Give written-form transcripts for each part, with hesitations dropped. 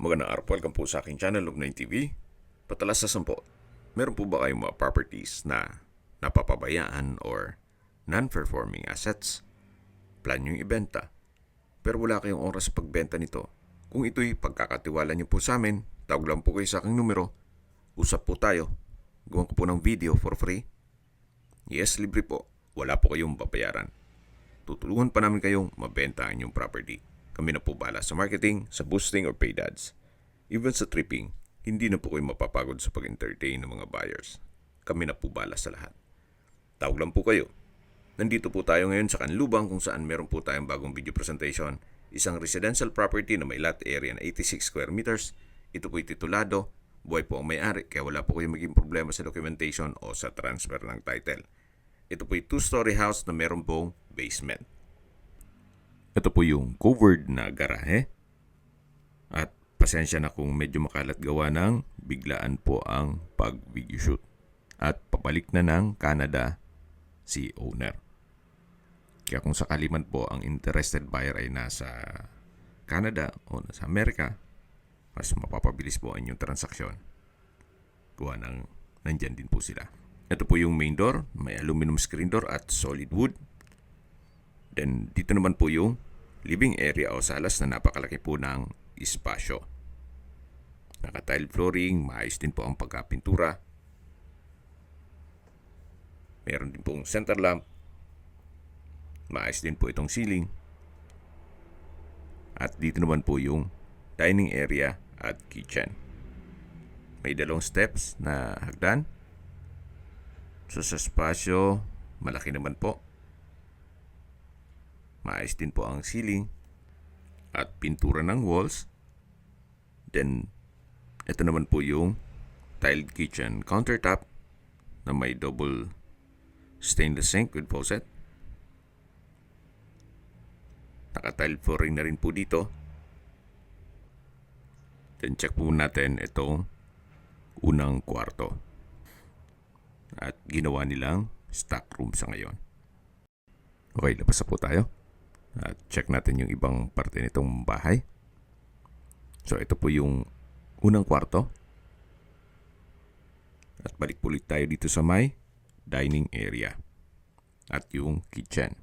Magandang araw po, welcome po sa aking channel, Lug9 TV. Patalas sa 10, meron po ba kayong mga properties na napapabayaan or non-performing assets? Plan nyo yung ibenta, pero wala kayong oras sa pagbenta nito. Kung ito'y pagkakatiwala nyo po sa amin, tawag lang po kayo sa aking numero. Usap po tayo. Gawan ko po ng video for free. Yes, libre po. Wala po kayong babayaran. Tutulungan pa namin kayong mabenta ang inyong property. Kami na po bahala sa marketing, sa boosting or paid ads. Even sa tripping, hindi na po kayo mapapagod sa pag-entertain ng mga buyers. Kami na po bahala sa lahat. Tawag lang po kayo. Nandito po tayo ngayon sa Canlubang kung saan meron po tayong bagong video presentation. Isang residential property na may lot area na 86 square meters. Ito po'y titulado. Buhay po ang may-ari kaya wala po kayong maging problema sa documentation o sa transfer ng title. Ito po'y 2-story house na meron pong basement. Ito po yung covered na garahe. At pasensya na kung medyo makalat gawa ng biglaan po ang pag-video shoot. At pabalik na ng Canada si owner. Kaya kung sakali man po ang interested buyer ay nasa Canada o nasa Amerika, mas mapapabilis po ang inyong transaksyon. Gawa ng nandyan din po sila. Ito po yung main door, may aluminum screen door at solid wood. Then dito naman po yung living area o salas na napakalaki po ng espasyo. Naka-tile flooring, maayos din po ang pagkapintura. Meron din pong center lamp. Maayos din po itong ceiling. At dito naman po yung dining area at kitchen. May dalawang steps na hagdan. So sa espasyo, malaki naman po. Maayos din po ang ceiling at pintura ng walls. Then, ito naman po yung tiled kitchen countertop na may double stainless sink with faucet. Naka-tiled flooring na rin po dito. Then, check po natin itong unang kwarto. At ginawa nilang stock room sa ngayon. Okay, labas na po tayo. At check natin yung ibang parte nitong bahay. So ito po yung unang kwarto. At balik ulit tayo dito sa may dining area. At yung kitchen.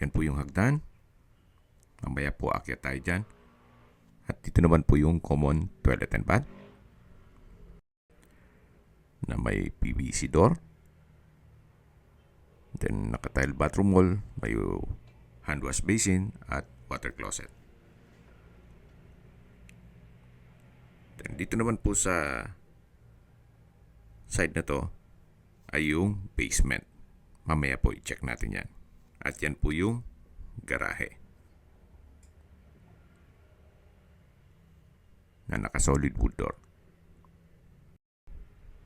Yan po yung hagdan. Mamaya po akyat tayo dyan. At dito naman po yung common toilet and bath. Na may PVC door. Then naka-tile bathroom wall. May hand wash basin at water closet. Then dito naman po sa side na to ay yung basement. Mamaya po i-check natin yan. At yan po yung garahe. Na naka-solid wood door.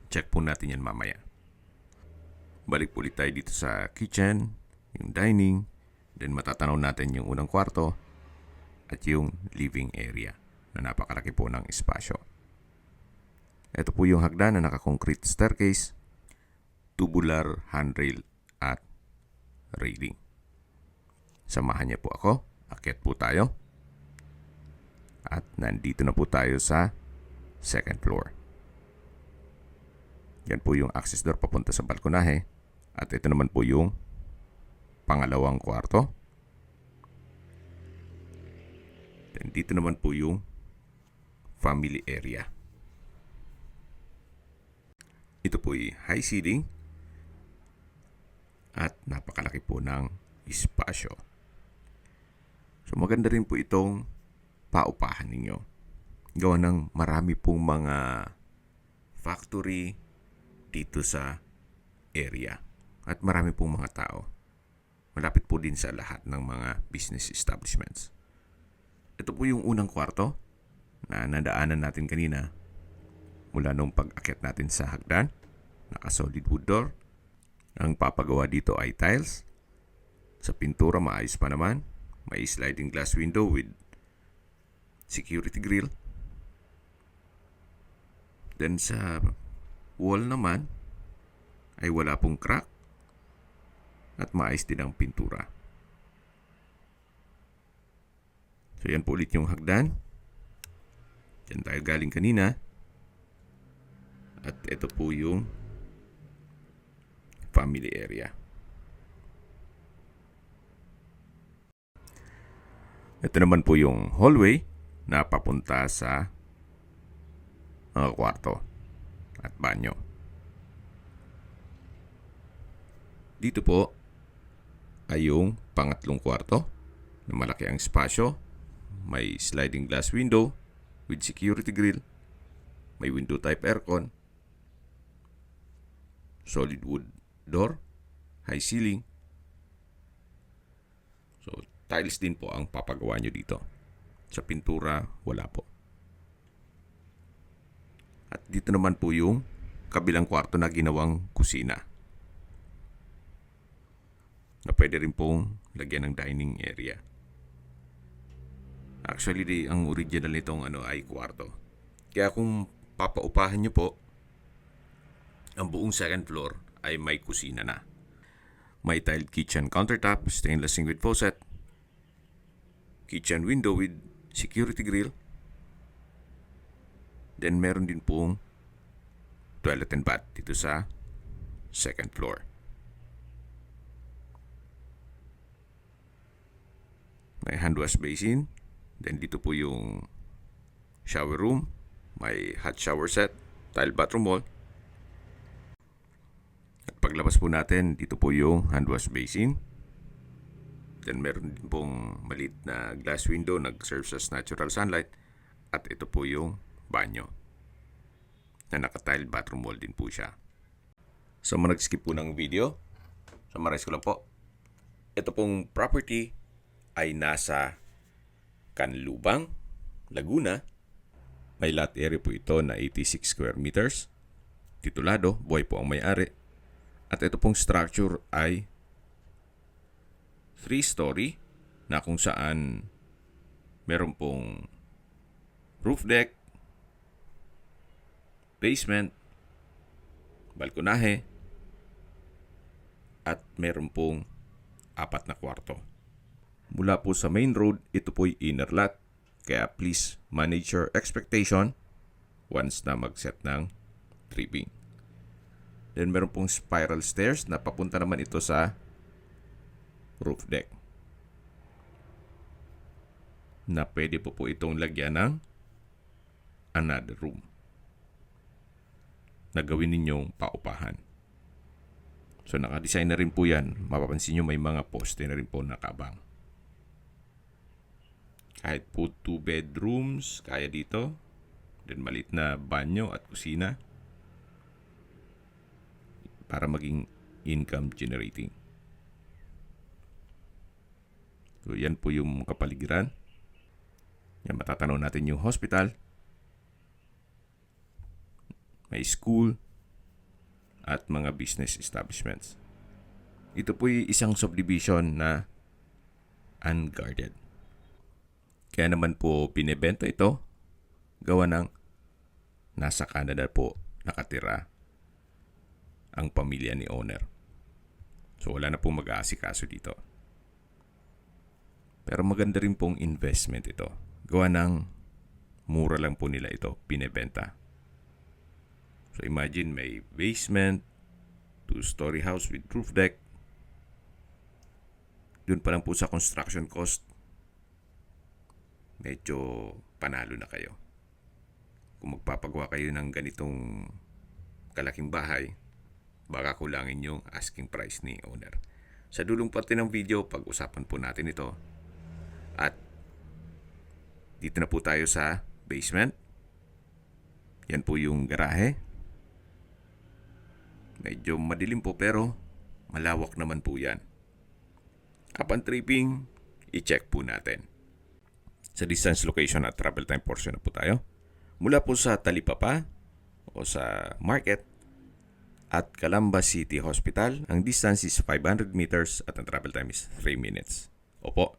Check po natin yan mamaya. Balik po ulit tayo dito sa kitchen, yung dining, then matatanaw natin yung unang kwarto at yung living area na napakalaki po ng espasyo. Ito po yung hagdan na naka-concrete staircase, tubular handrail at railing. Samahan niyo po ako, akyat po tayo. At nandito na po tayo sa second floor. Yan po yung access door papunta sa balkonahe. At ito naman po yung pangalawang kwarto. Then dito naman po yung family area. Ito po ay high ceiling. At napakalaki po ng espasyo. So maganda rin po itong paupahan ninyo. Gawa ng marami pong mga factory dito sa area. At marami pong mga tao. Malapit po din sa lahat ng mga business establishments. Ito po yung unang kwarto na nadaanan natin kanina. Mula nung pag-akyat natin sa hagdan. Naka-solid wood door. Ang papagawa dito ay tiles. Sa pintura maayos pa naman. May sliding glass window with security grill. Then sa wall naman ay wala pong crack at maayos din ang pintura. So yan po ulit yung hagdan. Diyan tayo galing kanina. At ito po yung family area. Ito naman po yung hallway na papunta sa mga kwarto at banyo. Dito po ay yung pangatlong kwarto na malaki ang espasyo. May sliding glass window with security grill. May window type aircon. Solid wood door. High ceiling. So, tiles din po ang papagawa nyo dito. Sa pintura, wala po. At dito naman po yung kabilang kwarto na ginawang kusina. Na pwede rin pong lagyan ng dining area. Actually, ang original nitong ay kwarto. Kaya kung papaupahan nyo po, ang buong second floor ay may kusina na. May tiled kitchen countertop, stainless sink with faucet, kitchen window with security grill. Then meron din pong toilet and bath dito sa second floor. May hand wash basin. Then dito po yung shower room. May hot shower set, tile bathroom wall. At paglabas po natin, dito po yung hand wash basin. Then meron din pong maliit na glass window nag-serve as natural sunlight. At ito po yung banyo na naka-tile bathroom wall din po siya. So mga nag-skip po ng video, summarize ko lang po. Ito pong property ay nasa Canlubang, Laguna. May lot area po ito na 86 square meters. Titulado, buhay po ang may-ari. At ito pong structure ay 3-story na kung saan meron pong roof deck, basement, balkonahe, at meron pong 4 na kwarto. Mula po sa main road, ito po'y inner lot. Kaya please manage your expectation once na mag-set ng tripping. Then meron pong spiral stairs na papunta naman ito sa roof deck. Na pwede po itong lagyan ng another room na gawin ninyong paupahan. So naka-design na rin po yan. Mapapansin nyo may mga poste na rin po nakabang. Kahit po 2 bedrooms, kaya dito. Then maliit na banyo at kusina. Para maging income generating. So yan po yung kapaligiran. Yan, matatanaw natin yung hospital. May school. At mga business establishments. Ito po yung isang subdivision na unguarded. Kaya naman po binebenta ito, gawa ng nasa Canada po nakatira ang pamilya ni owner. So wala na pong mag-aasikaso dito. Pero maganda rin pong investment ito. Gawa ng mura lang po nila ito binebenta. So imagine may basement, 2-story house with roof deck. Doon pa lang po sa construction cost, medyo panalo na kayo. Kung magpapagawa kayo ng ganitong kalaking bahay, baka kulangin yung asking price ni owner. Sa dulong parte ng video, pag-usapan po natin ito. At dito na po tayo sa basement. Yan po yung garahe. Medyo madilim po pero malawak naman po yan. Upon tripping, i-check po natin. Sa distance, location at travel time portion na po tayo. Mula po sa Talipapa o sa market at Calamba City Hospital, ang distance is 500 meters at ang travel time is 3 minutes. Opo,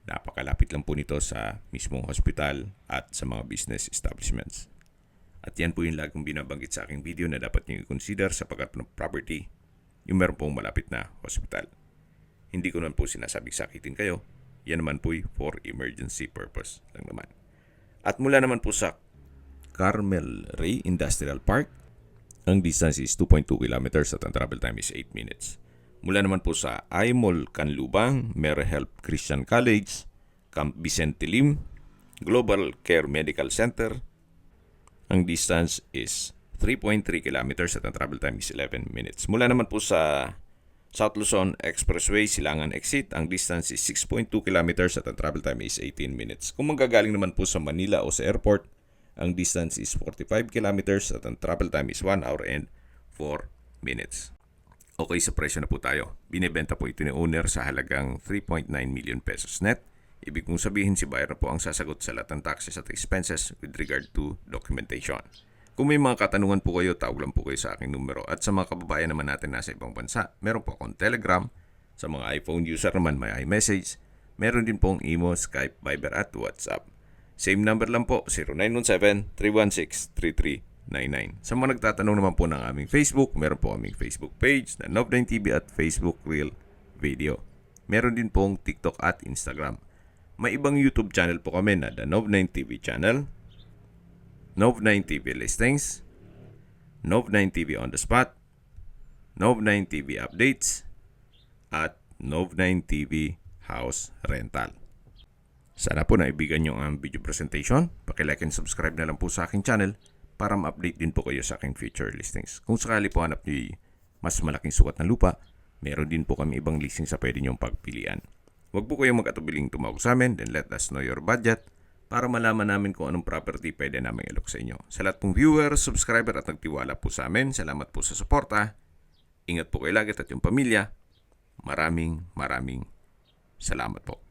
napakalapit lang po nito sa mismong hospital at sa mga business establishments. At yan po yung laging binabanggit sa aking video na dapat nyo i-consider sa pagkat ng property yung meron pong malapit na hospital. Hindi ko naman po sinasabing sakitin kayo. Yan naman po for emergency purpose lang naman. At mula naman po sa Carmel Ray Industrial Park. Ang distance is 2.2 kilometers at ang travel time is 8 minutes. Mula naman po sa iMall Canlubang, Merhelp Christian College, Camp Vicente Lim, Global Care Medical Center. Ang distance is 3.3 kilometers at ang travel time is 11 minutes. Mula naman po sa South Luzon Expressway, Silangan Exit, ang distance is 6.2 kilometers at ang travel time is 18 minutes. Kung manggagaling naman po sa Manila o sa airport, ang distance is 45 kilometers at ang travel time is 1 hour and 4 minutes. Okay, sa presyo na po tayo. Binibenta po ito ni owner sa halagang 3.9 million pesos net. Ibig kong sabihin si buyer na po ang sasagot sa lahat ng taxes at expenses with regard to documentation. Kung may mga katanungan po kayo, tawag lang po kayo sa aking numero. At sa mga kababayan naman natin nasa ibang bansa, meron po akong Telegram. Sa mga iPhone user naman may iMessage. Meron din pong Imo, Skype, Viber at WhatsApp. Same number lang po, 0917-316-3399. Sa mga nagtatanong naman po ng aming Facebook, meron po aming Facebook page na Nov9TV at Facebook Reel Video. Meron din pong TikTok at Instagram. May ibang YouTube channel po kami na The Nov9TV Channel, Nov9TV Listings, Nov9TV On The Spot, Nov9TV Updates, at Nov9TV House Rental. Sana po naibigan nyo ang video presentation. Paki-like and subscribe na lang po sa aking channel para ma-update din po kayo sa aking future listings. Kung sakali po hanap nyo mas malaking sukat na lupa, meron din po kami ibang listing sa pwede nyong pagpilian. Huwag po kayong mag-atubiling tumawag sa amin, then let us know your budget para malaman namin kung anong property pwede namin ilok sa inyo. Sa lahat pong viewers, subscriber at nagtiwala po sa amin, salamat po sa suporta. Ingat po kayo lagi at yung pamilya. Maraming salamat po.